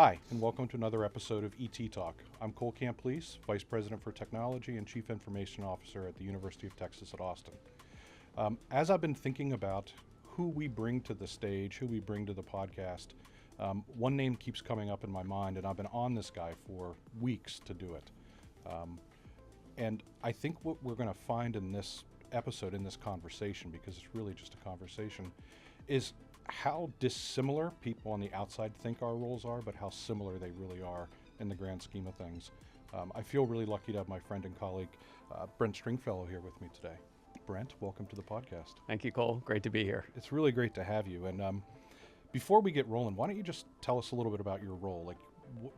Hi, and welcome to another episode of ET Talk. I'm Cole Camplese, Vice President for Technology and Chief Information Officer at the University of Texas at Austin. As I've been thinking about who we bring to the stage, who we bring to the podcast, one name keeps coming up in my mind, and I've been on this guy for weeks to do it. And I think what we're going to find in this episode, in this conversation, because it's really just a conversation, is how dissimilar people on the outside think our roles are, but how similar they really are in the grand scheme of things. I feel really lucky to have my friend and colleague, Brent Stringfellow, here with me today. Brent, welcome to the podcast. Thank you, Cole. Great to be here. It's really great to have you. And before we get rolling, why don't you just tell us a little bit about your role? Like,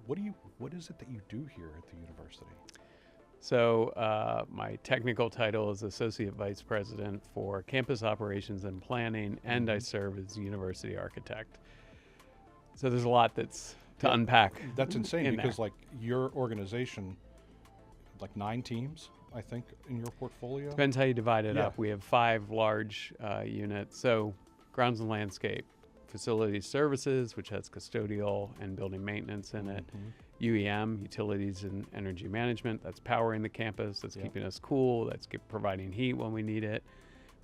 what is it that you do here at the university? So my technical title is Associate Vice President for Campus Operations and Planning, and I serve as University Architect. So there's a lot that's to unpack. That's insane because there. like your organization, like 9 teams, I think, in your portfolio? Depends how you divide it Yeah. up. We have 5 large units. So grounds and landscape, facilities services, which has custodial and building maintenance in it. UEM, utilities and energy management, that's powering the campus, that's keeping us cool, that's providing heat when we need it.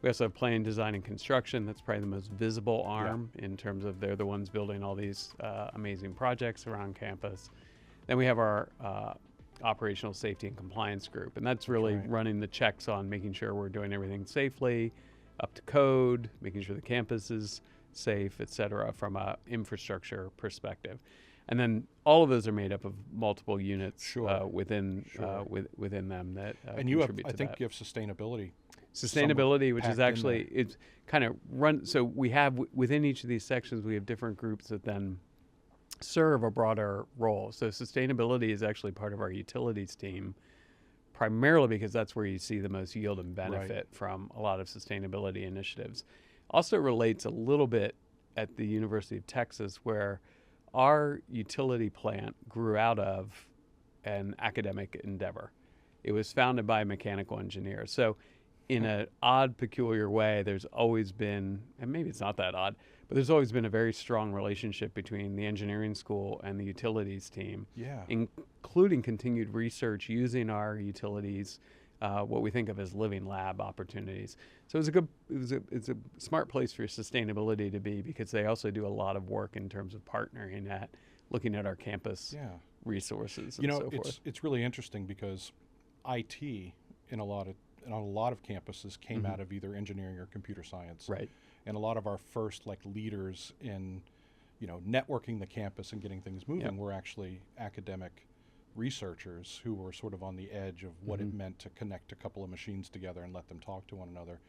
We also have planning, design, and construction. That's probably the most visible arm in terms of they're the ones building all these amazing projects around campus. Then we have our operational safety and compliance group, and that's really running the checks on making sure we're doing everything safely, up to code, making sure the campus is safe, et cetera, from a infrastructure perspective. And then all of those are made up of multiple units within them that and you have, contribute I to think that. you have sustainability. Sustainability, which packed is in actually, it's kind of run, so we have, within each of these sections, we have different groups that then serve a broader role. So sustainability is actually part of our utilities team, primarily because that's where you see the most yield and benefit from a lot of sustainability initiatives. Also relates a little bit at the University of Texas, where our utility plant grew out of an academic endeavor. It was founded by mechanical engineers. So in an odd, peculiar way, there's always been, and maybe it's not that odd, but there's always been a very strong relationship between the engineering school and the utilities team, including continued research using our utilities, what we think of as living lab opportunities. So it's a smart place for sustainability to be, because they also do a lot of work in terms of partnering at looking at our campus resources and so forth. It's really interesting because IT in a lot of campuses came out of either engineering or computer science. Right. And a lot of our first leaders in, networking the campus and getting things moving were actually academic researchers who were sort of on the edge of what it meant to connect a couple of machines together and let them talk to one another.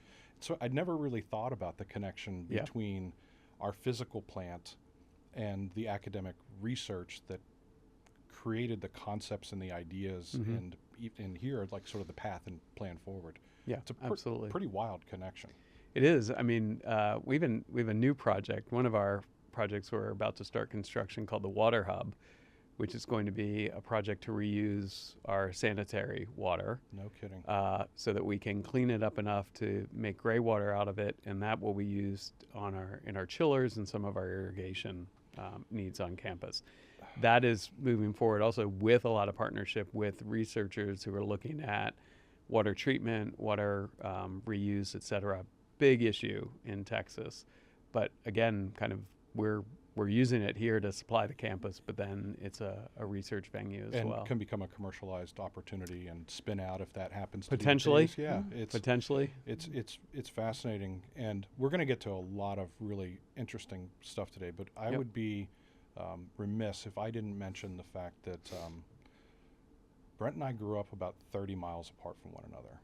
So I'd never really thought about the connection between our physical plant and the academic research that created the concepts and the ideas and here, like sort of the path and plan forward. Yeah, it's a absolutely. Pretty wild connection. It is. I mean, we have a new project. One of our projects we're about to start construction called the Water Hub, which is going to be a project to reuse our sanitary water. No kidding. So that we can clean it up enough to make gray water out of it, and that will be used in our chillers and some of our irrigation needs on campus. That is moving forward also with a lot of partnership with researchers who are looking at water treatment, water reuse, et cetera. Big issue in Texas. But again, kind of we're using it here to supply the campus, but then it's a research venue as well. And can become a commercialized opportunity and spin out if that happens to potentially. be the case. Yeah, Potentially. It's fascinating, and we're going to get to a lot of really interesting stuff today. But I would be remiss if I didn't mention the fact that Brent and I grew up about 30 miles apart from one another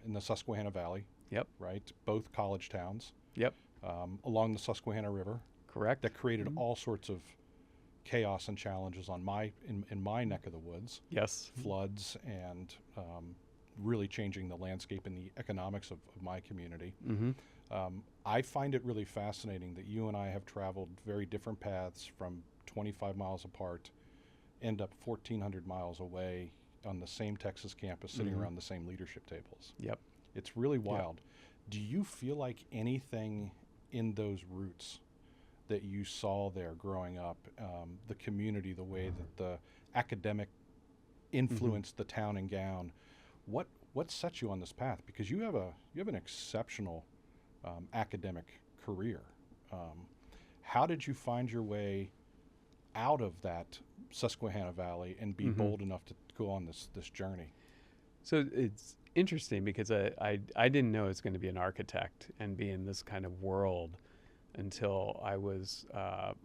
in the Susquehanna Valley. Yep. Right, both college towns. Yep. Along the Susquehanna River. Correct. That created all sorts of chaos and challenges in my neck of the woods. Yes. Floods and really changing the landscape and the economics of my community. I find it really fascinating that you and I have traveled very different paths from 25 miles apart, end up 1,400 miles away on the same Texas campus, sitting around the same leadership tables. Yep. It's really wild. Do you feel like anything in those routes that you saw there growing up, the community, the way that the academic influenced the town and gown. What set you on this path? Because you have an exceptional academic career. How did you find your way out of that Susquehanna Valley and be bold enough to go on this journey? So it's interesting because I didn't know I was going to be an architect and be in this kind of world until I was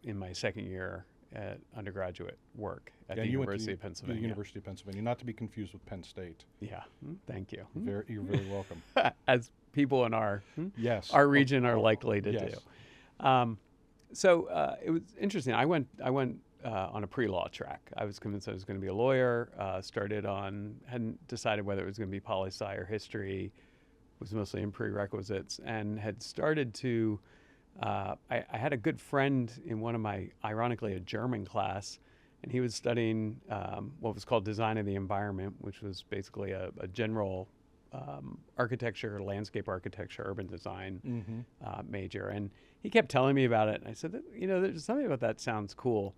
in my second year at undergraduate work at the University of Pennsylvania. The University of Pennsylvania, not to be confused with Penn State. Yeah, thank you. You're very welcome. As people in our yes our region are likely to yes. do. So it was interesting. I went on a pre-law track. I was convinced I was going to be a lawyer. Hadn't decided whether it was going to be poli-sci or history. Was mostly in prerequisites, and had started to. I had a good friend in one of my, ironically, a German class, and he was studying what was called design of the environment, which was basically a general architecture, landscape architecture, urban design major. And he kept telling me about it. And I said, there's something about that sounds cool.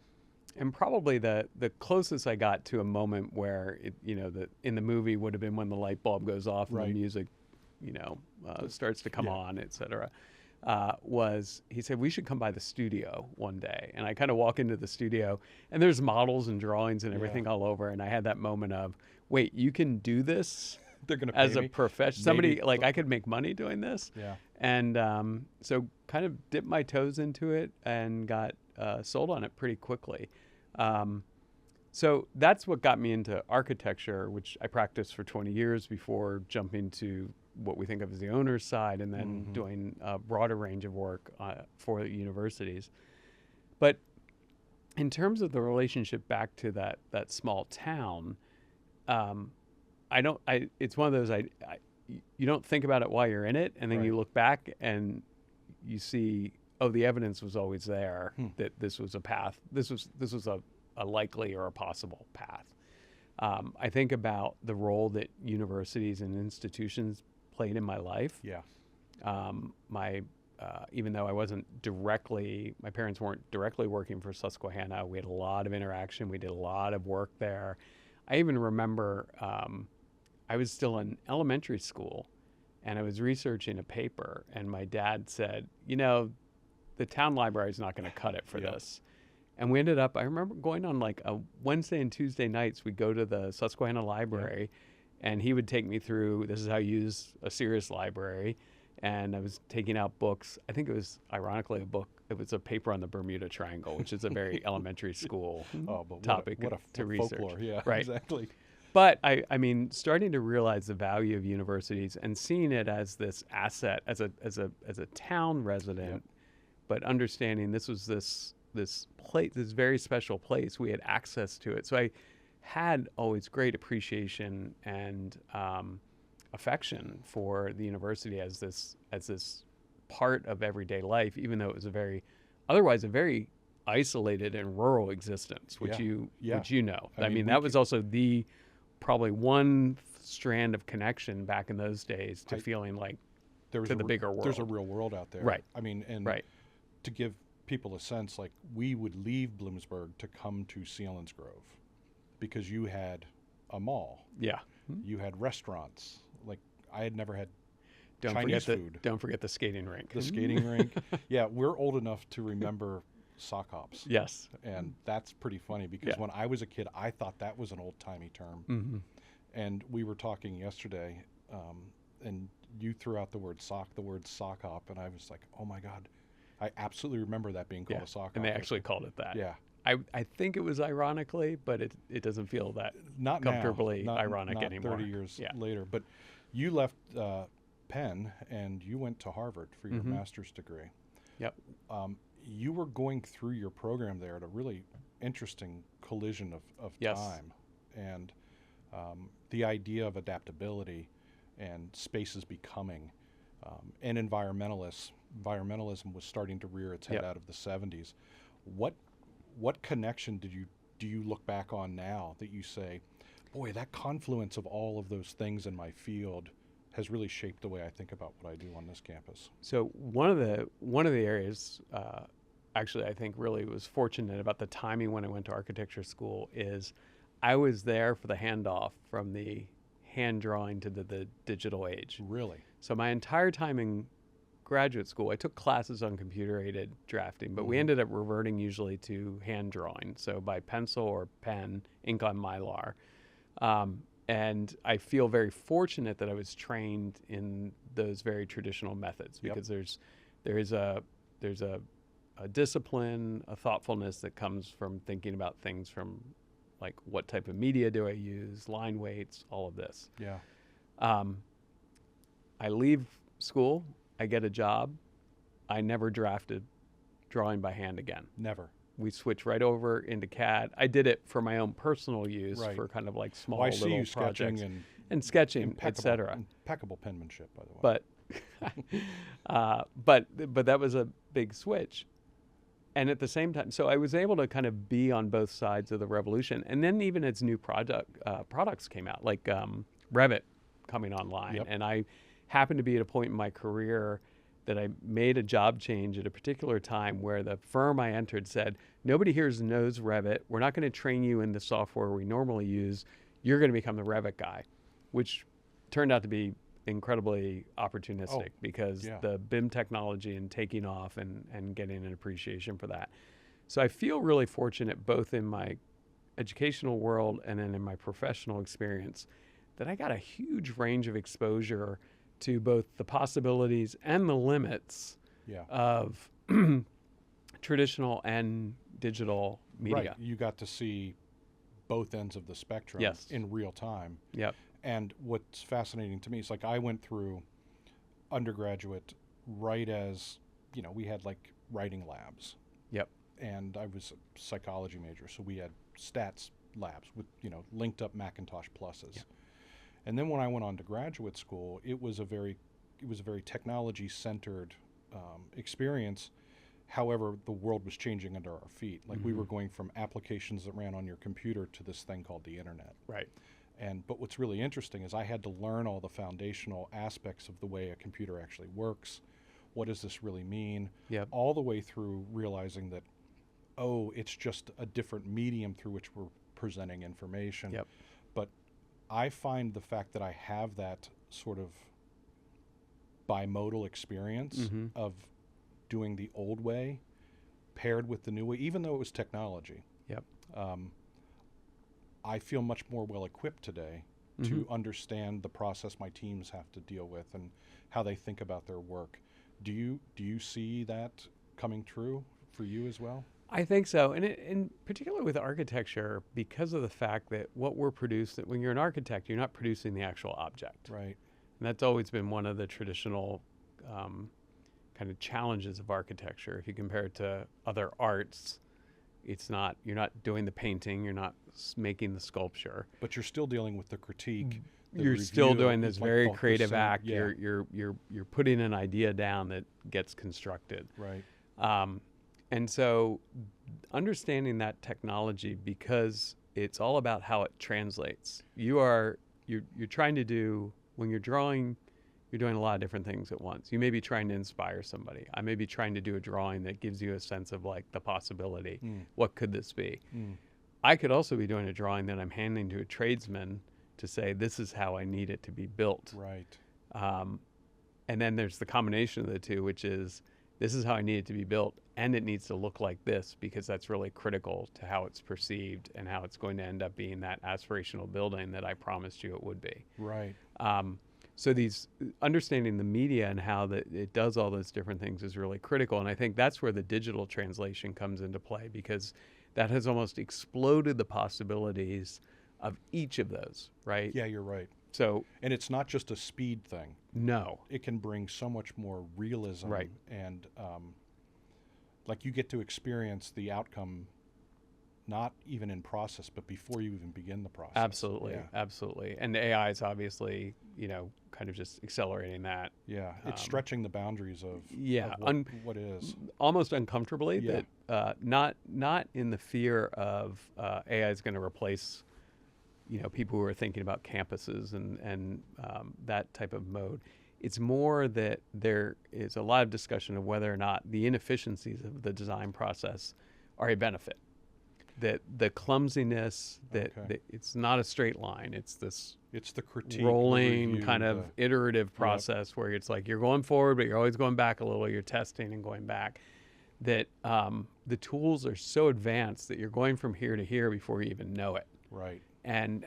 And probably the closest I got to a moment where, in the movie would have been when the light bulb goes off and the music, starts to come on, et cetera. Was he said, we should come by the studio one day. And I kind of walk into the studio and there's models and drawings and everything all over. And I had that moment of, wait, you can do this They're gonna pay as me? a profession? Somebody, I could make money doing this? Yeah. And so kind of dipped my toes into it and got sold on it pretty quickly. So that's what got me into architecture, which I practiced for 20 years before jumping to what we think of as the owner's side, and then doing a broader range of work for universities. But in terms of the relationship back to that small town, it's one of those, you don't think about it while you're in it, and then you look back and you see, the evidence was always there that this was a path. This was a likely or a possible path. I think about the role that universities and institutions played in my life. Yeah. Even though I wasn't my parents weren't directly working for Susquehanna, we had a lot of interaction. We did a lot of work there. I even remember I was still in elementary school and I was researching a paper, and my dad said, the town library is not going to cut it for this. And we ended up, I remember going on like a Wednesday and Tuesday nights, we'd go to the Susquehanna Library and he would take me through, this is how you use a serious library. And I was taking out books. I think it was, ironically, it was a paper on the Bermuda Triangle, which is a very elementary school topic to research. Folklore. Yeah, right. Exactly. But I mean, starting to realize the value of universities and seeing it as this asset, as a town resident, but understanding this was this place, this very special place. We had access to it, so I had always great appreciation and affection for the university as this part of everyday life, even though it was otherwise a very isolated and rural existence, which you know. I mean that was also probably one strand of connection back in those days to feeling like the bigger world. There's a real world out there. Right. I mean, and to give people a sense, like we would leave Bloomsburg to come to Selinsgrove because you had a mall. Yeah. You had restaurants. Like I had never had Chinese food. Don't forget the skating rink. The skating rink. Yeah, we're old enough to remember sock hops. Yes. And that's pretty funny because when I was a kid, I thought that was an old-timey term. And we were talking yesterday, and you threw out the word sock hop, and I was like, oh my God, I absolutely remember that being called a sock hop. And they actually called it that. Yeah. I think it was ironically, but it doesn't feel that not comfortably now. ironic not anymore. 30 years later. But you left Penn and you went to Harvard for your master's degree. Yep. You were going through your program there at a really interesting collision of time. And the idea of adaptability and spaces becoming, and environmentalism was starting to rear its head out of the 70s. What connection do you look back on now that you say, boy, that confluence of all of those things in my field has really shaped the way I think about what I do on this campus? So one of the areas actually I think really was fortunate about the timing when I went to architecture school is I was there for the handoff from the hand drawing to the digital age. Really? So my entire time in graduate school, I took classes on computer-aided drafting, but we Mhm. ended up reverting usually to hand drawing, so by pencil or pen, ink on Mylar. And I feel very fortunate that I was trained in those very traditional methods Yep. because there's a discipline, a thoughtfulness that comes from thinking about things from like what type of media do I use, line weights, all of this. Yeah. I leave school, I get a job. I never drafted drawing by hand again. Never. We switched right over into CAD. I did it for my own personal use, Right. for kind of like small Well, I see little you sketching projects and and sketching, impeccable, etc. impeccable penmanship, by the way. But that was a big switch. And at the same time, so I was able to kind of be on both sides of the revolution. And then even as new products came out, like Revit coming online, Yep. and I happened to be at a point in my career that I made a job change at a particular time where the firm I entered said, nobody here knows Revit. We're not going to train you in the software we normally use. You're going to become the Revit guy, which turned out to be incredibly opportunistic because yeah. the BIM technology and taking off and getting an appreciation for that. So I feel really fortunate both in my educational world and then in my professional experience that I got a huge range of exposure to both the possibilities and the limits Yeah. of traditional and digital media. Right. You got to see both ends of the spectrum Yes. in real time. Yep. And what's fascinating to me is like I went through undergraduate right as, we had like writing labs. Yep. And I was a psychology major, so we had stats labs with, linked up Macintosh pluses. Yep. And then when I went on to graduate school, it was a very technology centered experience. However, the world was changing under our feet. Like we were going from applications that ran on your computer to this thing called the internet. Right. But what's really interesting is I had to learn all the foundational aspects of the way a computer actually works. What does this really mean? Yep. All the way through realizing that, it's just a different medium through which we're presenting information. Yep. But I find the fact that I have that sort of bimodal experience of doing the old way paired with the new way, even though it was technology. Yep. I feel much more well equipped today to understand the process my teams have to deal with and how they think about their work. Do you see that coming true for you as well? I think so, and in particular with architecture, because of the fact that what we're producing, when you're an architect, you're not producing the actual object. Right. And that's always been one of the traditional kind of challenges of architecture. If you compare it to other arts, you're not doing the painting, you're not making the sculpture. But you're still dealing with the critique. You're still review, doing this like very the creative same- act. Yeah. You're putting an idea down that gets constructed. Right. And so understanding that technology, because it's all about how it translates. You're trying to do, when you're drawing, you're doing a lot of different things at once. You may be trying to inspire somebody. I may be trying to do a drawing that gives you a sense of like the possibility. What could this be? I could also be doing a drawing that I'm handing to a tradesman to say, this is how I need it to be built. Right. And then there's the combination of the two, which is, this is how I need it to be built, and it needs to look like this, because that's really critical to how it's perceived and how it's going to end up being that aspirational building that I promised you it would be. Right. So these understanding the media and how that it does all those different things is really critical. And I think that's where the digital translation comes into play, because that has almost exploded the possibilities of each of those, right? Yeah, you're right. So, and it's not just a speed thing. No. It can bring so much more realism. Right. And like you get to experience the outcome, not even in process, but before you even begin the process. Absolutely. Yeah. Absolutely. And AI is obviously, kind of just accelerating that. Yeah. It's stretching the boundaries of, yeah, of what is. Almost uncomfortably. Yeah. That not in the fear of AI is going to replace people who are thinking about campuses and that type of mode. It's more that there is a lot of discussion of whether or not the inefficiencies of the design process are a benefit. That the clumsiness, that it's not a straight line. It's this It's the critique, the rolling review, kind of iterative process where it's like you're going forward, but you're always going back a little. You're testing and going back. That the tools are so advanced that you're going from here to here before you even know it. Right. And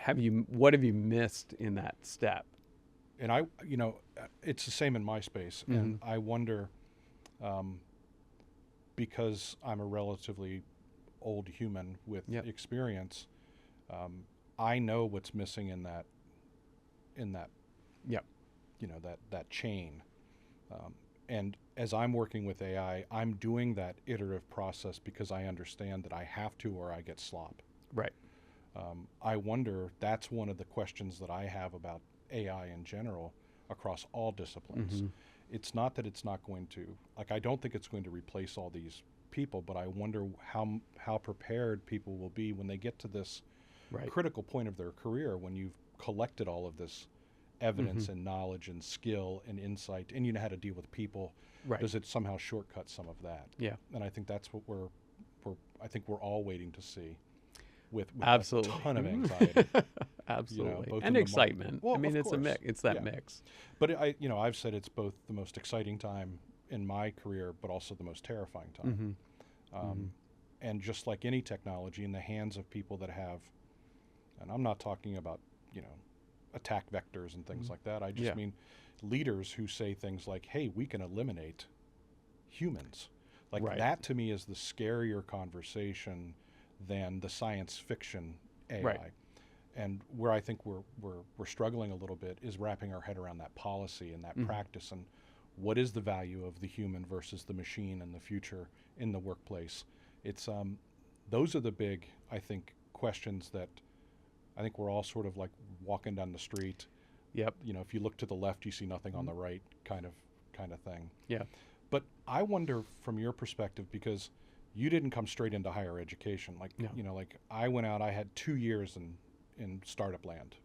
what have you missed in that step? And it's the same in my space. Mm-hmm. And I wonder, because I'm a relatively old human with experience, I know what's missing in that, Yep. That chain. And as I'm working with AI, I'm doing that iterative process because I understand that I have to, or I get slop. Right. I wonder, that's one of the questions that I have about AI in general across all disciplines. Mm-hmm. It's not that it's not going to, I don't think it's going to replace all these people, but I wonder how prepared people will be when they get to this critical point of their career, when you've collected all of this evidence and knowledge and skill and insight, and you know how to deal with people. Right. Does it somehow shortcut some of that? Yeah. And I think that's what I think we're all waiting to see. With Absolutely. a ton of anxiety. Absolutely. And excitement. Well, I mean, it's course. a mix. It's that mix. But I've said it's both the most exciting time in my career, but also the most terrifying time. And just like any technology in the hands of people that have, and I'm not talking about, attack vectors and things like that. I just mean leaders who say things like, hey, we can eliminate humans. That to me is the scarier conversation than the science fiction AI. Right. And where I think we're struggling a little bit is wrapping our head around that policy and that practice, and what is the value of the human versus the machine in the future in the workplace. It's those are the big, I think, questions that I think we're all sort of like walking down the street. Yep. If you look to the left, you see nothing on the right, kind of thing. Yeah. But I wonder from your perspective, because you didn't come straight into higher education. I went out, I had 2 years in startup land,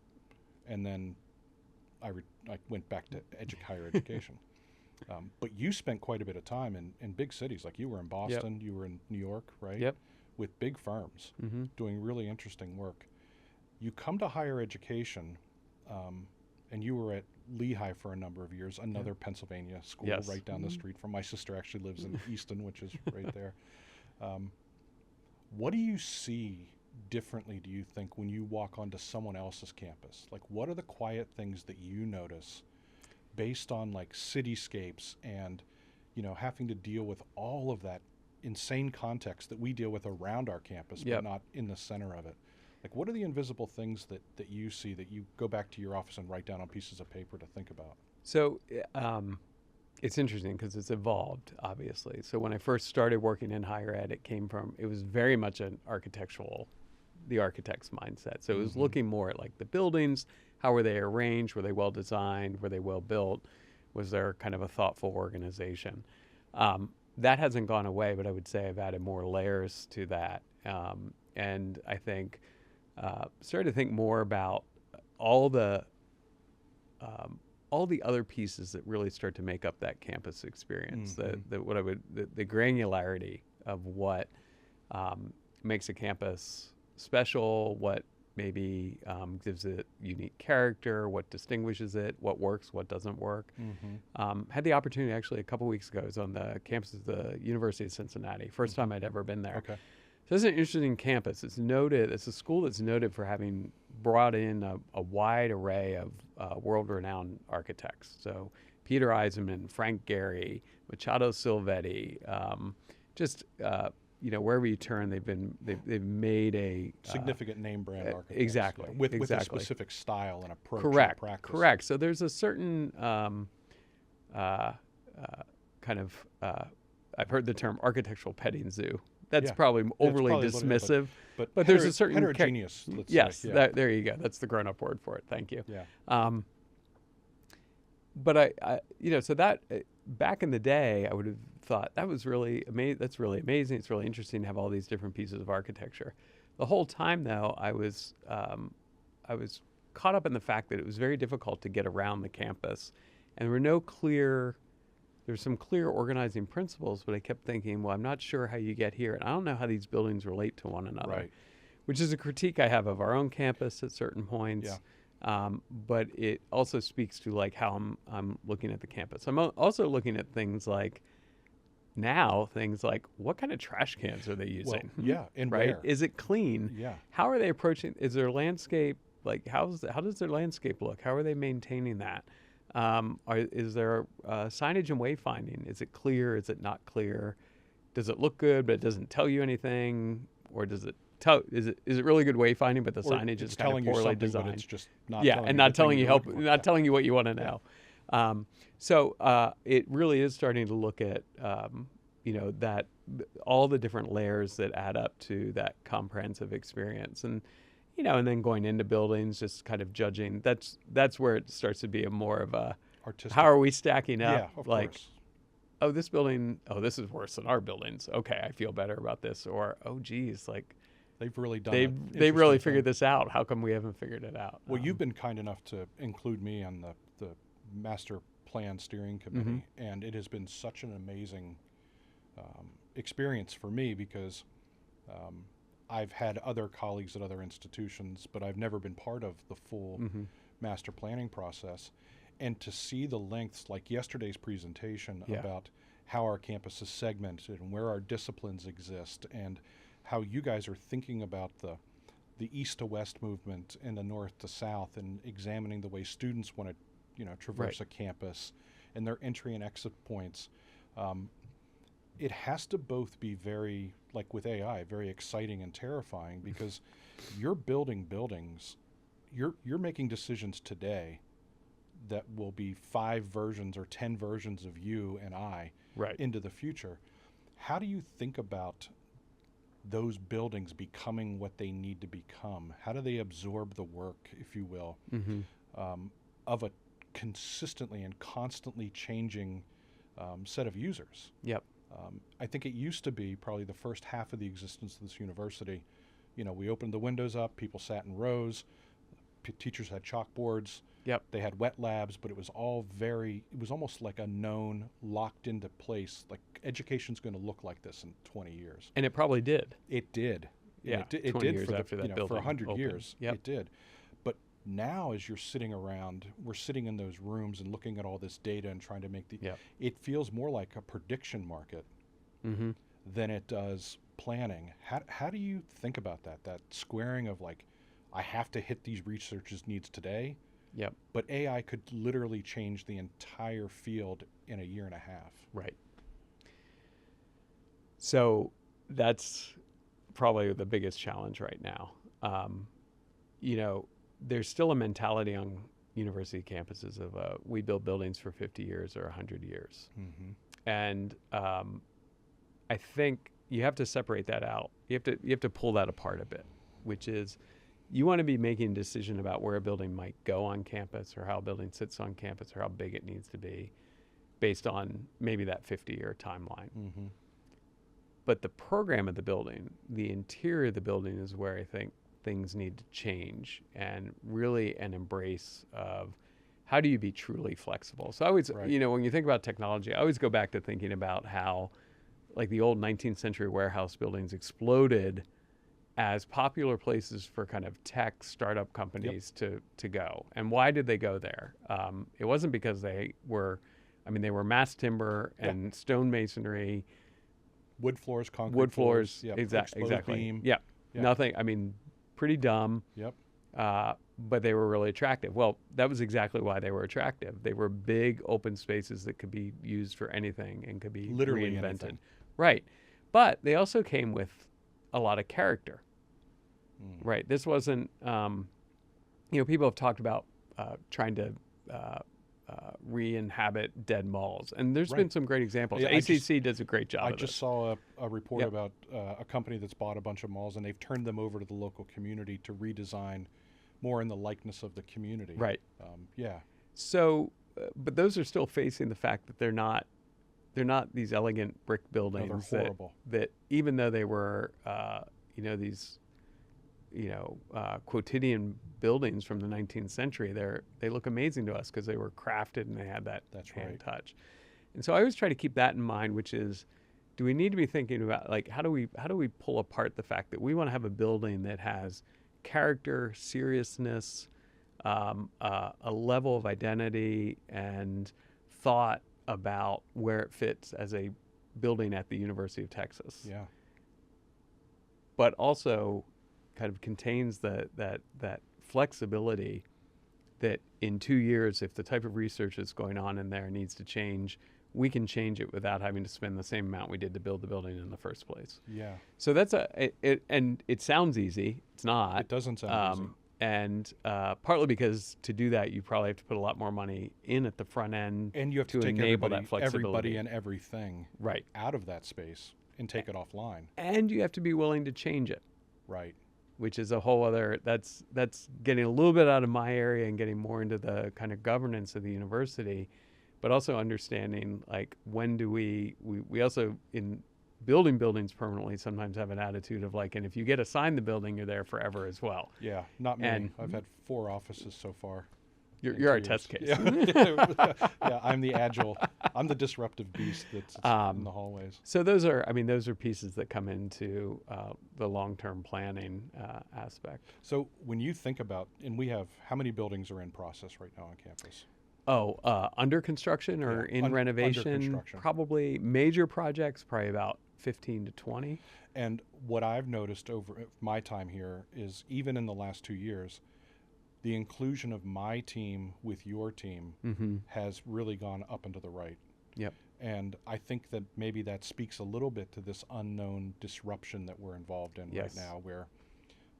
and then I went back to higher education. But you spent quite a bit of time in big cities. Like you were in Boston, you were in New York, right? Yep. With big firms doing really interesting work. You come to higher education, and you were at Lehigh for a number of years, another Pennsylvania school right down the street from. My sister actually lives in Easton, which is right there. What do you see differently, do you think, when you walk onto someone else's campus? What are the quiet things that you notice based on cityscapes and, having to deal with all of that insane context that we deal with around our campus, but not in the center of it? What are the invisible things that you see that you go back to your office and write down on pieces of paper to think about? So, it's interesting because it's evolved, obviously. So when I first started working in higher ed, it was very much the architect's mindset. So it was looking more at the buildings, how were they arranged, were they well designed, were they well built, was there kind of a thoughtful organization? That hasn't gone away, but I would say I've added more layers to that. And I think, started to think more about all the other pieces that really start to make up that campus experience, the granularity of what makes a campus special, what maybe gives it unique character, what distinguishes it, what works, what doesn't work. Had the opportunity actually a couple weeks ago. I was on the campus of the University of Cincinnati. First time I'd ever been there. Okay. So it's an interesting campus. It's a school that's noted for having brought in a wide array of world-renowned architects. So Peter Eisenman, Frank Gehry, Machado Silvetti, wherever you turn, they've made a significant name brand architects. Exactly. With a specific style and approach. Correct. And practice. Correct. So there's a certain I've heard the term architectural petting zoo. That's probably overly dismissive, but there's a certain heterogeneous. Yes, say. Yeah. There you go. That's the grown-up word for it. Thank you. Yeah. But I so that back in the day, I would have thought that was really amazing. That's really amazing. It's really interesting to have all these different pieces of architecture. The whole time, though, I was caught up in the fact that it was very difficult to get around the campus And there's some clear organizing principles, but I kept thinking, well, I'm not sure how you get here. And I don't know how these buildings relate to one another, Right. which is a critique I have of our own campus at certain points. Yeah. But it also speaks to like how I'm looking at the campus. I'm also looking at things like what kind of trash cans are they using? Well, yeah, and right? where? Is it clean? Yeah. How are they approaching? Is their landscape like how does their landscape look? How are they maintaining that? Is there signage and wayfinding? Is it clear? Is it not clear? Does it look good but it doesn't tell you anything, or does it tell? Is it really good wayfinding but the Or signage it's is kind of telling you poorly something, designed? but it's just not Yeah, telling and you not the thing telling you you're looking for. not telling you what you want to Yeah. know. So it really is starting to look at that all the different layers that add up to that comprehensive experience, and and then going into buildings, just kind of judging. That's where it starts to be a more of a Artistic. how are we stacking up? Yeah, of like, course. oh, this building, oh, this is worse than our buildings. Okay, I feel better about this. Or, oh, geez, like They've really done. they've really figured this out. How come we haven't figured it out? Well, you've been kind enough to include me on the master plan steering committee, and it has been such an amazing experience for me because I've had other colleagues at other institutions, but I've never been part of the full master planning process. And to see the lengths, like yesterday's presentation about how our campus is segmented and where our disciplines exist, and how you guys are thinking about the east to west movement and the north to south, and examining the way students want to, traverse a campus and their entry and exit points. It has to both be very, like with AI, very exciting and terrifying, because you're building buildings, you're making decisions today that will be 5 versions or 10 versions of you and I into the future. How do you think about those buildings becoming what they need to become? How do they absorb the work, if you will, of a consistently and constantly changing set of users? Yep. I think it used to be probably the first half of the existence of this university. We opened the windows up, people sat in rows, teachers had chalkboards. Yep. They had wet labs, but it was all it was almost like a known, locked into place, like education's going to look like this in 20 years. And it probably did. It did. Yeah. It 20 did years for after that building for 100 opened. years. Yep. It did. But now, as you're sitting around, we're sitting in those rooms and looking at all this data and trying to make it feels more like a prediction market than it does planning. How do you think about that squaring of like, I have to hit these researchers' needs today? Yep. But AI could literally change the entire field in a year and a half. Right. So that's probably the biggest challenge right now. There's still a mentality on university campuses of we build buildings for 50 years or 100 years. And I think you have to separate that out. You have to pull that apart a bit, which is, you want to be making a decision about where a building might go on campus, or how a building sits on campus, or how big it needs to be, based on maybe that 50-year timeline. But the program of the building, the interior of the building, is where I think things need to change, and really an embrace of how do you be truly flexible. So I always, when you think about technology, I always go back to thinking about how, like, the old 19th century warehouse buildings exploded as popular places for kind of tech startup companies to go. And why did they go there? It wasn't because they were mass timber and stone masonry. Wood floors, concrete Wood floors, exposed exactly. beam. Yeah, nothing, pretty dumb. Yep. But they were really attractive. Well, that was exactly why they were attractive. They were big open spaces that could be used for anything and could be literally reinvented. anything. Right. But they also came with a lot of character. Right. This wasn't, people have talked about trying to re-inhabit dead malls. And there's been some great examples. ACC does a great job I of just this. saw a report about a company that's bought a bunch of malls, and they've turned them over to the local community to redesign more in the likeness of the community. Right. Yeah. So, but those are still facing the fact that they're not these elegant brick buildings they're horrible. that even though they were, these quotidian buildings from the 19th century. They look amazing to us because they were crafted and they had that That's hand right. touch. And so I always try to keep that in mind, which is, do we need to be thinking about, like, how do we pull apart the fact that we want to have a building that has character, seriousness, a level of identity and thought about where it fits as a building at the University of Texas, Yeah. but also kind of contains that flexibility that in 2 years, if the type of research that's going on in there needs to change, we can change it without having to spend the same amount we did to build the building in the first place. Yeah. So that's and it sounds easy. It's not. It doesn't sound easy. And partly because to do that, you probably have to put a lot more money in at the front end, And you have to take enable everybody, that flexibility. and everything Right. out of that space and take it offline. And you have to be willing to change it, Right. which is a whole other, that's getting a little bit out of my area and getting more into the kind of governance of the university, but also understanding, like, when do we also, in building buildings permanently, sometimes have an attitude of, like, and if you get assigned the building, you're there forever as well. Yeah. Not me. And- I've had 4 offices so far. You're in our 2 test years. case. Yeah. Yeah, I'm the disruptive beast that's in the hallways. So those are pieces that come into the long-term planning aspect. So when you think about, and we have, how many buildings are in process right now on campus? Under construction or Yeah, in under renovation? construction. Probably major projects, probably about 15 to 20. And what I've noticed over my time here is, even in the last 2 years, the inclusion of my team with your team Mm-hmm. has really gone up and to the right. Yep. And I think that maybe that speaks a little bit to this unknown disruption that we're involved in Yes. right now, where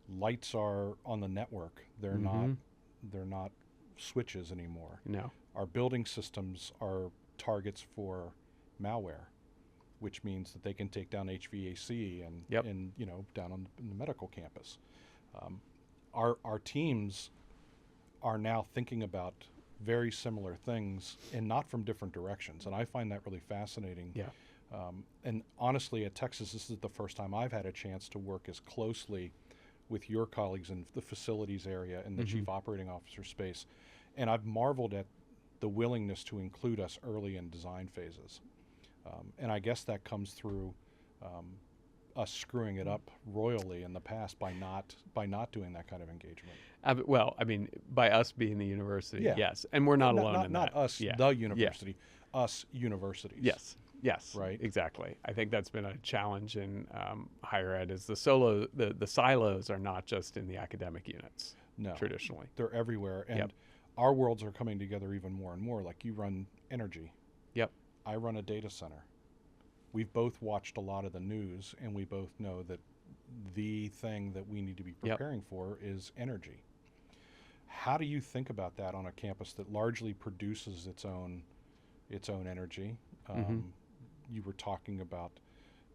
lights are on the network. They're not switches anymore. No. Our building systems are targets for malware, which means that they can take down HVAC and, Yep. and down on in the medical campus. Our teams are now thinking about very similar things, and not from different directions. And I find that really fascinating. Yeah. And honestly, at Texas, this is the first time I've had a chance to work as closely with your colleagues in the facilities area and the chief operating officer space. And I've marveled at the willingness to include us early in design phases. And I guess that comes through us screwing it up royally in the past by not doing that kind of engagement. Well, I mean, by us being the university, Yeah. yes. And we're not alone in not that. us, Yeah. the university, us universities. Yes. Yes. Right. Exactly. I think that's been a challenge in higher ed. Is the silos are not just in the academic units. No. Traditionally. They're everywhere. And Yep. our worlds are coming together even more and more. Like, you run energy. Yep. I run a data center. We've both watched a lot of the news, and we both know that the thing that we need to be Yep. preparing for is energy. How do you think about that on a campus that largely produces its own energy? You were talking about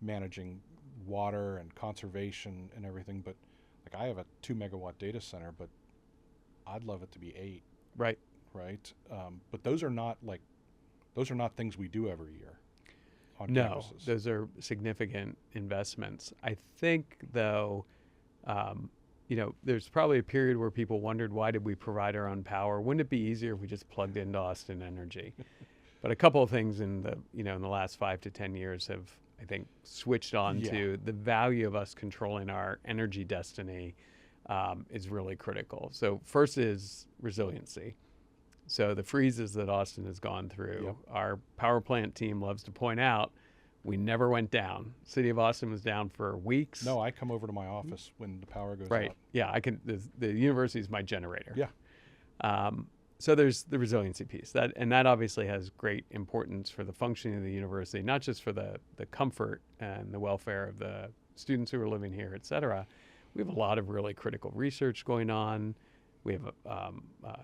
managing water and conservation and everything, but like, I have a 2 megawatt data center, but I'd love it to be 8, Right. right? But those are not things we do every year on No, campuses. those are significant investments. I think, though, there's probably a period where people wondered, why did we provide our own power? Wouldn't it be easier if we just plugged into Austin Energy? But a couple of things in the last 5 to 10 years have, I think, switched on to the value of us controlling our energy destiny is really critical. So first is resiliency. So the freezes that Austin has gone through, Yep. our power plant team loves to point out, we never went down. City of Austin was down for weeks. No, I come over to my office when the power goes Right. out. Yeah, I can. The university is my generator. Yeah. So there's the resiliency piece that obviously has great importance for the functioning of the university, not just for the comfort and the welfare of the students who are living here, et cetera. We have a lot of really critical research going on. We have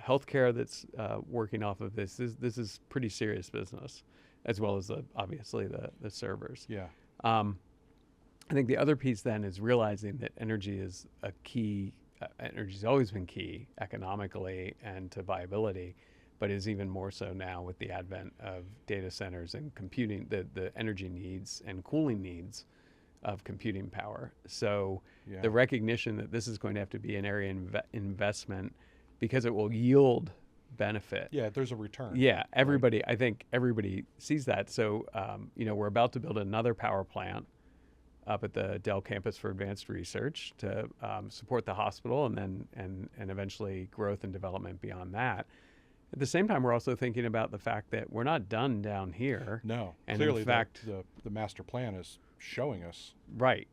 healthcare that's working off of this. This is pretty serious business, as well as obviously the servers. Yeah. I think the other piece then is realizing that energy is a key. Energy's always been key economically and to viability, but is even more so now with the advent of data centers and computing. The energy needs and cooling needs of computing power. So Yeah. the recognition that this is going to have to be an area investment because it will yield benefit. Yeah, there's a return. Yeah, everybody, I think everybody sees that. So, we're about to build another power plant up at the Dell campus for advanced research to support the hospital and eventually growth and development beyond that. At the same time, we're also thinking about the fact that we're not done down here. No, and clearly in fact, the master plan is showing us. right,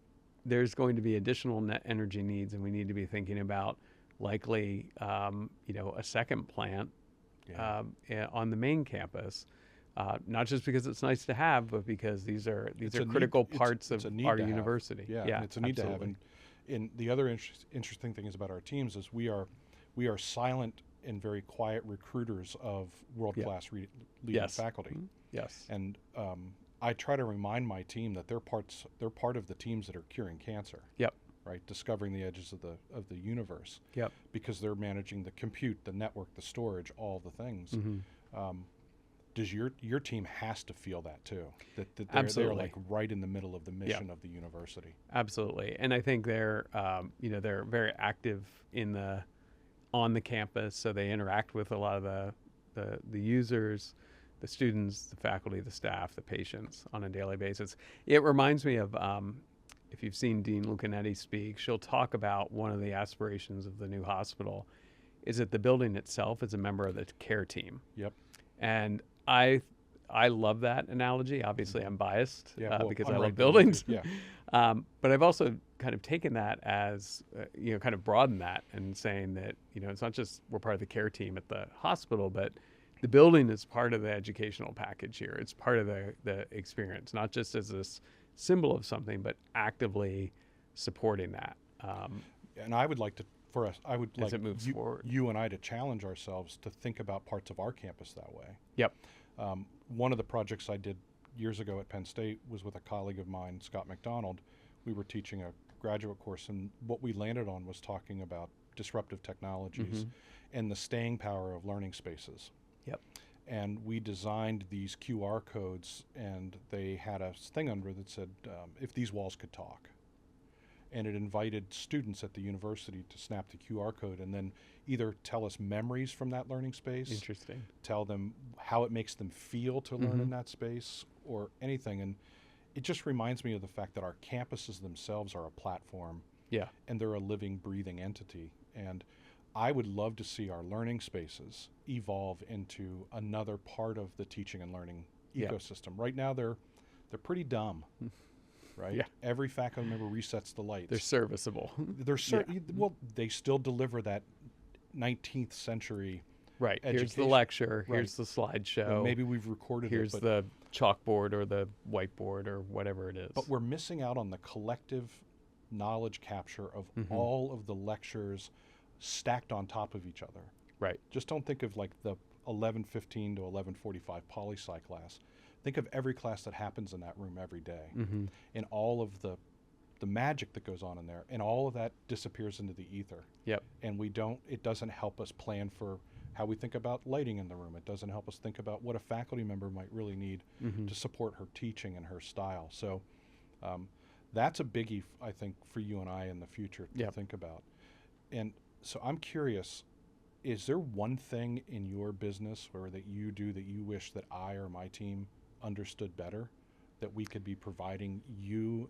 there's going to be additional net energy needs, and we need to be thinking about likely, a second plant on the main campus. Not just because it's nice to have, but because these are critical parts of our university. Yeah, it's a need to have. And the other interesting thing is about our teams is we are silent and very quiet recruiters of world-class leading faculty. Mm-hmm. Yes. And I try to remind my team that they're part of the teams that are curing cancer. Yep. Right, discovering the edges of the universe. Yep. Because they're managing the compute, the network, the storage, all the things. Mm-hmm. Does your team has to feel that too? That Absolutely. they're like right in the middle of the mission of the university. Absolutely, and I think they're they're very active on the campus, so they interact with a lot of the users, the students, the faculty, the staff, the patients on a daily basis. It reminds me of if you've seen Dean Lucanetti speak, she'll talk about one of the aspirations of the new hospital is that the building itself is a member of the care team. Yep. And I love that analogy. Obviously, I'm biased because I love buildings. buildings. But I've also kind of taken that as, kind of broadened that and saying that, it's not just we're part of the care team at the hospital, but the building is part of the educational package here. It's part of the experience, not just as this symbol of something, but actively supporting that. And I would like to, for us, I would like it moves forward. You and I to challenge ourselves to think about parts of our campus that way. Yep. One of the projects I did years ago at Penn State was with a colleague of mine, Scott McDonald. We were teaching a graduate course, and what we landed on was talking about disruptive technologies and the staying power of learning spaces. Yep. And we designed these QR codes, and they had a thing under that said, if these walls could talk. And it invited students at the university to snap the QR code and then either tell us memories from that learning space. Interesting. Tell them how it makes them feel to learn in that space or anything. And it just reminds me of the fact that our campuses themselves are a platform. Yeah. And they're a living, breathing entity. And I would love to see our learning spaces evolve into another part of the teaching and learning ecosystem. Right now, they're pretty dumb, right? Yeah. Every faculty member resets the lights. They're serviceable. Well, they still deliver that 19th century. Right. Here's the education. lecture. Right. Here's the slideshow. And maybe we've recorded Here's it. the chalkboard or the whiteboard or whatever it is. But we're missing out on the collective knowledge capture of all of the lectures stacked on top of each other. Right. Just don't think of like the 11:15 to 11:45 poli-sci class. Think of every class that happens in that room every day, and all of the magic that goes on in there, and all of that disappears into the ether. Yep. And it doesn't help us plan for how we think about lighting in the room. It doesn't help us think about what a faculty member might really need to support her teaching and her style. So that's a biggie, I think, for you and I in the future to think about. And so I'm curious, is there one thing in your business or that you do that you wish that I or my team understood better, that we could be providing you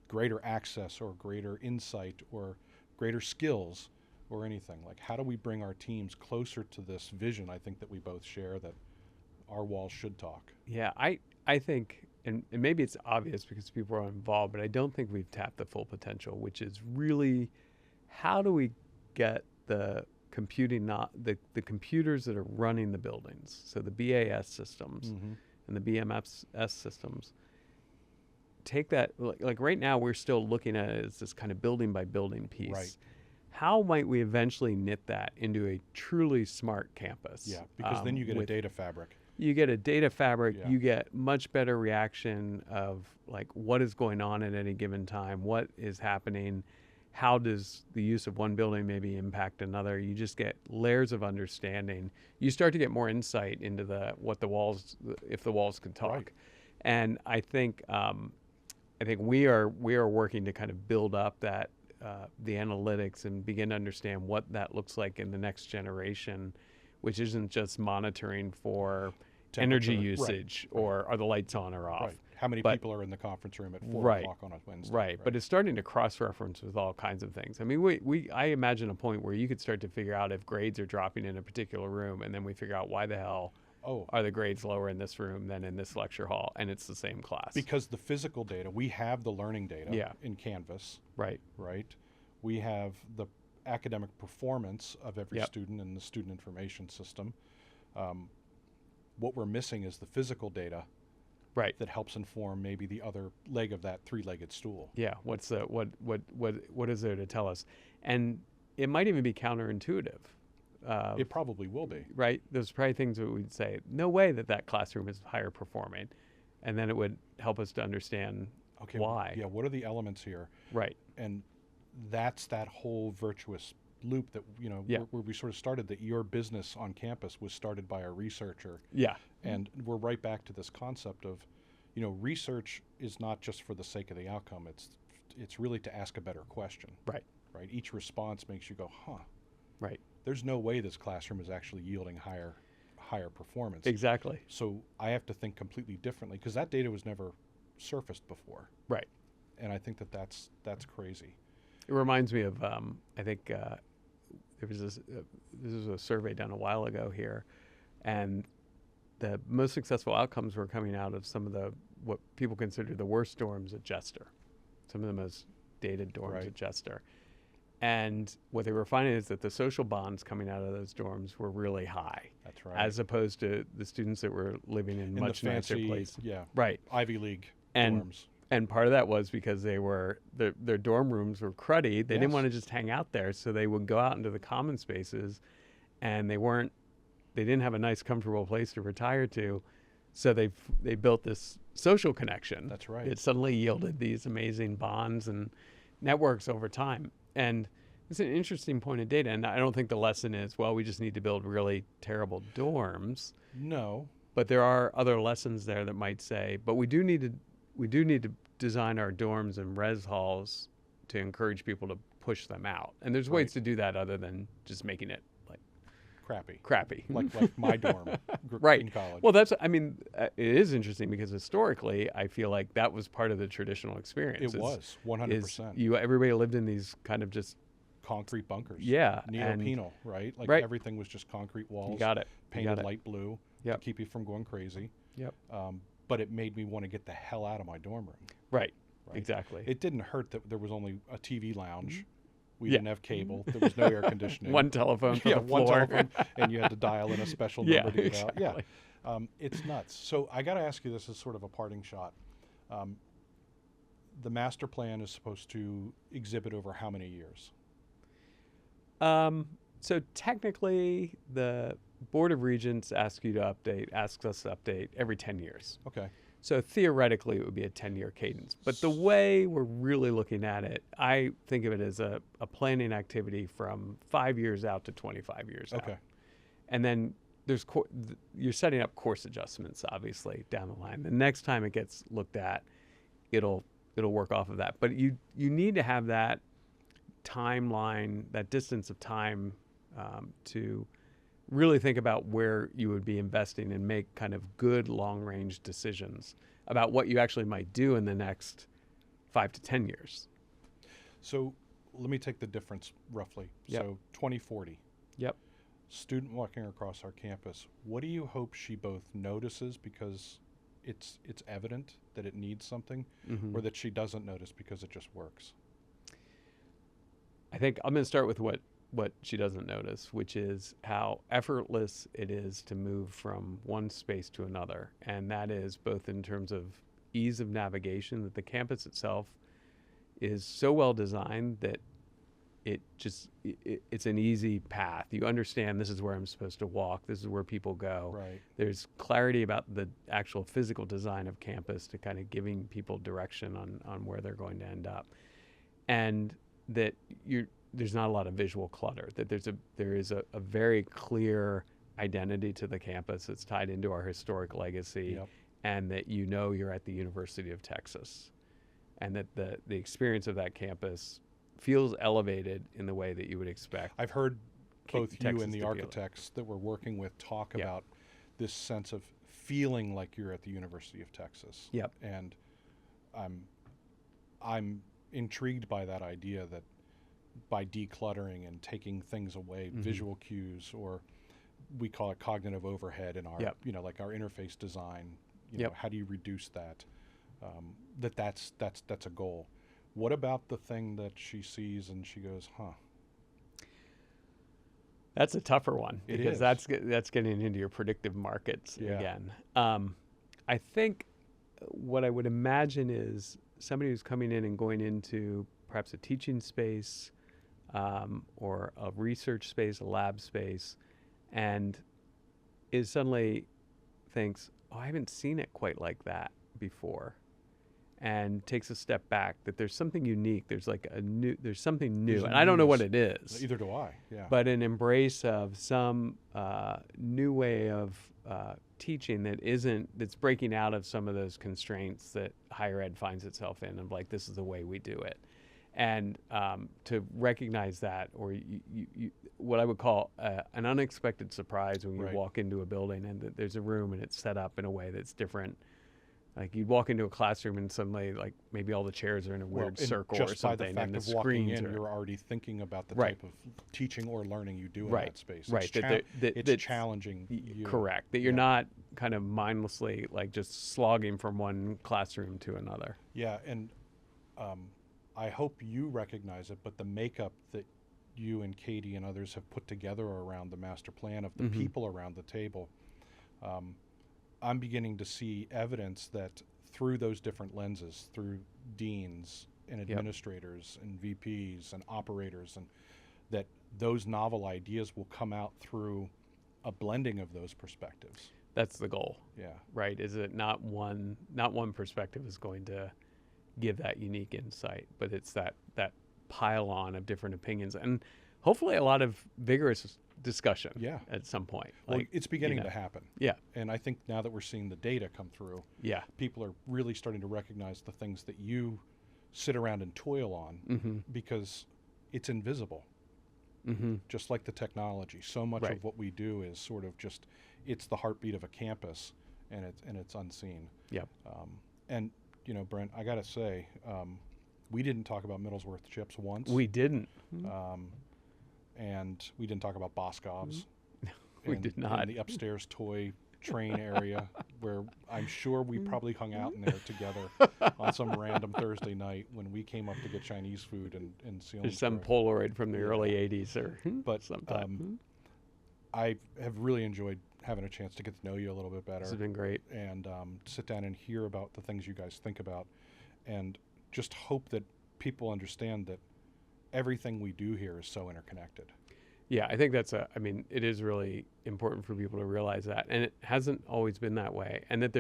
greater access or greater insight or greater skills or anything? Like, how do we bring our teams closer to this vision I think that we both share, that our walls should talk? Yeah, I think, and maybe it's obvious because people are involved, but I don't think we've tapped the full potential, which is really how do we get the computing, not the computers that are running the buildings, so the BAS systems and the BMS systems, take that, like right now we're still looking at it as this kind of building by building piece. Right. How might we eventually knit that into a truly smart campus? Yeah, because then you get a data fabric. You get a data fabric, Yeah. you get much better reaction of like what is going on at any given time, what is happening, how does the use of one building maybe impact another. You just get layers of understanding. You start to get more insight into what the walls, if the walls can talk. Right. And I think I think we are working to kind of build up that the analytics and begin to understand what that looks like in the next generation, which isn't just monitoring for energy usage or are the lights on or off. Right. How many people are in the conference room at 4 o'clock on a Wednesday? Right. But it's starting to cross-reference with all kinds of things. I mean, I imagine a point where you could start to figure out if grades are dropping in a particular room, and then we figure out why the hell are the grades lower in this room than in this lecture hall, and it's the same class. Because the physical data, we have the learning data in Canvas. Right. Right. We have the academic performance of every student in the student information system. What we're missing is the physical data that helps inform maybe the other leg of that three-legged stool. Yeah, what is there to tell us? And it might even be counterintuitive. It probably will be. Right? There's probably things that we'd say, no way that classroom is higher performing. And then it would help us to understand why. Yeah, what are the elements here? Right. And that's that whole virtuous loop that, where we sort of started, that your business on campus was started by a researcher. Yeah. And we're right back to this concept of, research is not just for the sake of the outcome. It's really to ask a better question. Right. Right. Each response makes you go, huh. Right. There's no way this classroom is actually yielding higher performance. Exactly. So I have to think completely differently, because that data was never surfaced before. Right. And I think that's crazy. It reminds me of I think there was this was a survey done a while ago here, and the most successful outcomes were coming out of some of what people consider the worst dorms at Jester, some of the most dated dorms at Jester. And what they were finding is that the social bonds coming out of those dorms were really high. That's right. As opposed to the students that were living in much nicer places. Yeah. Right. Ivy League dorms. And part of that was because their dorm rooms were cruddy. They didn't want to just hang out there, so they would go out into the common spaces, and they didn't have a nice, comfortable place to retire to, so they built this social connection. That's right. It suddenly yielded these amazing bonds and networks over time. And it's an interesting point of data, and I don't think the lesson is, well, we just need to build really terrible dorms. No. But there are other lessons there that might say, but we do need to design our dorms and res halls to encourage people to push them out. And there's ways to do that other than just making it like crappy. like my dorm in college. Well, it is interesting because historically, I feel like that was part of the traditional experience. It was 100%. Everybody lived in these kind of just concrete bunkers. Yeah. Neopenal, right? Like everything was just concrete walls. You got it. Painted light blue to keep you from going crazy. Yep. But it made me want to get the hell out of my dorm room. Right. Exactly. It didn't hurt that there was only a TV lounge. We didn't have cable. There was no air conditioning. One telephone for the floor. One telephone, and you had to dial in a special number to get exactly. out. Yeah, it's nuts. So I got to ask you this as sort of a parting shot. The master plan is supposed to exhibit over how many years? So technically, the Board of Regents asks us to update every 10 years. Okay. So theoretically, it would be a 10-year cadence. But the way we're really looking at it, I think of it as a planning activity from 5 years out to 25 years out. Okay. And then you're setting up course adjustments, obviously, down the line. The next time it gets looked at, it'll work off of that. But you need to have that timeline, that distance of time to really think about where you would be investing and make kind of good long-range decisions about what you actually might do in the next 5 to 10 years. So let me take the difference roughly. Yep. So 2040. Yep. Student walking across our campus, what do you hope she both notices because it's evident that it needs something, or that she doesn't notice because it just works? I think I'm going to start with what she doesn't notice, which is how effortless it is to move from one space to another. And that is both in terms of ease of navigation, that the campus itself is so well designed that it's an easy path. You understand this is where I'm supposed to walk. This is where people go. Right. There's clarity about the actual physical design of campus to kind of giving people direction on where they're going to end up. And that there's not a lot of visual clutter, that there is a very clear identity to the campus that's tied into our historic legacy, and that you're at the University of Texas. and that the experience of that campus feels elevated in the way that you would expect. I've heard both you Texas and the to feel it. architects that we're working with talk Yeah. about this sense of feeling like you're at the University of Texas. Yep. And I'm intrigued by that idea that by decluttering and taking things away, visual cues, or we call it cognitive overhead in our, Yep. like our interface design, Yep. how do you reduce that? That's a goal. What about the thing that she sees and she goes, huh? That's a tougher one It because is. that's getting into your predictive markets Yeah. again. I think what I would imagine is somebody who's coming in and going into perhaps a teaching space or a research space, a lab space, and is suddenly thinks, "Oh, I haven't seen it quite like that before," and takes a step back. That there's something unique. There's something new, There's a and I don't know what newness. it is. Either do I. Yeah. But an embrace of some new way of teaching that's breaking out of some of those constraints that higher ed finds itself in, of like, this is the way we do it. And to recognize that, or you what I would call an unexpected surprise when you Right. walk into a building and that there's a room and it's set up in a way that's different. Like you'd walk into a classroom and suddenly, like maybe all the chairs are in a weird and circle just or something, by the and fact the of walking screens in, are you're already thinking about the Right. type of teaching or learning you do in Right. that space. Right. It's, That it's that's- challenging you. Correct. That you're Yeah. not kind of mindlessly like just slogging from one classroom to another. Yeah, and I hope you recognize it, but the makeup that you and Katie and others have put together around the master plan of the people around the table, I'm beginning to see evidence that through those different lenses, through deans and administrators and VPs and operators, and that those novel ideas will come out through a blending of those perspectives. That's the goal, Yeah. right? Is it not one perspective is going to give that unique insight, but it's that pile on of different opinions and hopefully a lot of vigorous discussion Yeah. at some point. Well, Like, it's beginning you know, to happen. Yeah. And I think now that we're seeing the data come through, Yeah. people are really starting to recognize the things that you sit around and toil on because it's invisible. Just like the technology, so much Right. of what we do is sort of just, it's the heartbeat of a campus, and it's unseen. Yep. And Brent, I gotta say, we didn't talk about Middlesworth chips once. We didn't. And we didn't talk about Boscov's. We did not. In the upstairs toy train area, where I'm sure we probably hung out in there together on some random Thursday night when we came up to get Chinese food in Selinsgrove. There's some Polaroid from the early 80s or But sometime. I have really enjoyed having a chance to get to know you a little bit better. This has been great. And sit down and hear about the things you guys think about, and just hope that people understand that everything we do here is so interconnected. Yeah, I think it is really important for people to realize that. And it hasn't always been that way. And that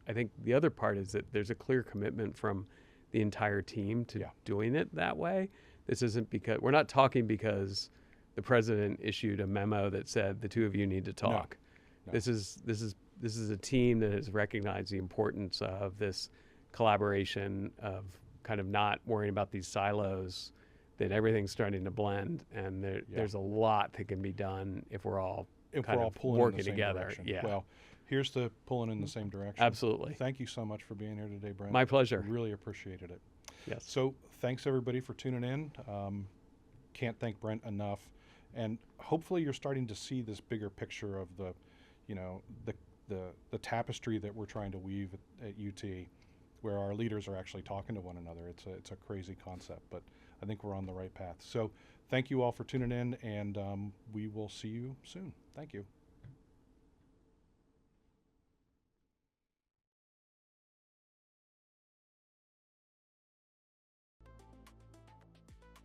I think the other part is that there's a clear commitment from the entire team to doing it that way. This isn't because, we're not talking because the president issued a memo that said the two of you need to talk. No. This is a team that has recognized the importance of this collaboration, of kind of not worrying about these silos, that everything's starting to blend, and there's a lot that can be done if we're all pulling working in the same together. direction. Yeah. Well, here's to pulling in the same direction. Absolutely. Thank you so much for being here today, Brent. My pleasure. Really appreciated it. Yes. So thanks everybody for tuning in. Can't thank Brent enough, and hopefully you're starting to see this bigger picture of the tapestry that we're trying to weave at UT, where our leaders are actually talking to one another. It's a crazy concept, but I think we're on the right path. So thank you all for tuning in, and we will see you soon. Thank you.